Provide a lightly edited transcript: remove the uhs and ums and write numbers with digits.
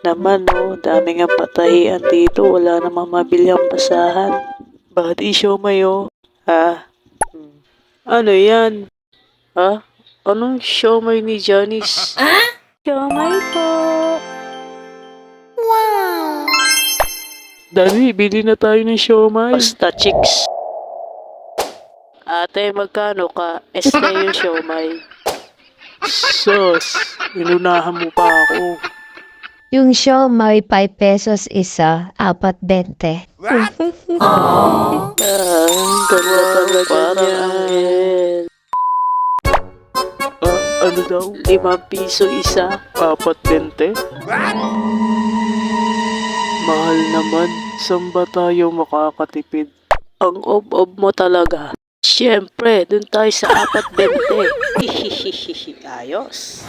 naman, oh. Dami nga patahian dito. Wala namang mabilyang basahan. Bakit siomay, oh? Ha? Ano yan? Ha? Anong siomay ni Janice? Siomay po. Dani, bili na tayo ng siomay. Basta, chicks. Ate, magkano ka? Yung siomay. Sus, inunahan mo pa ako. Yung siomay 5 pesos isa, 4.20. Ang ganda talaga niya. Ano daw? 5 piso isa. 4.20? Mahal naman. Saan ba tayo makakatipid? Ang ob-ob mo talaga. Siyempre, dun tayo sa 4.20. Hihihihi. Ayos.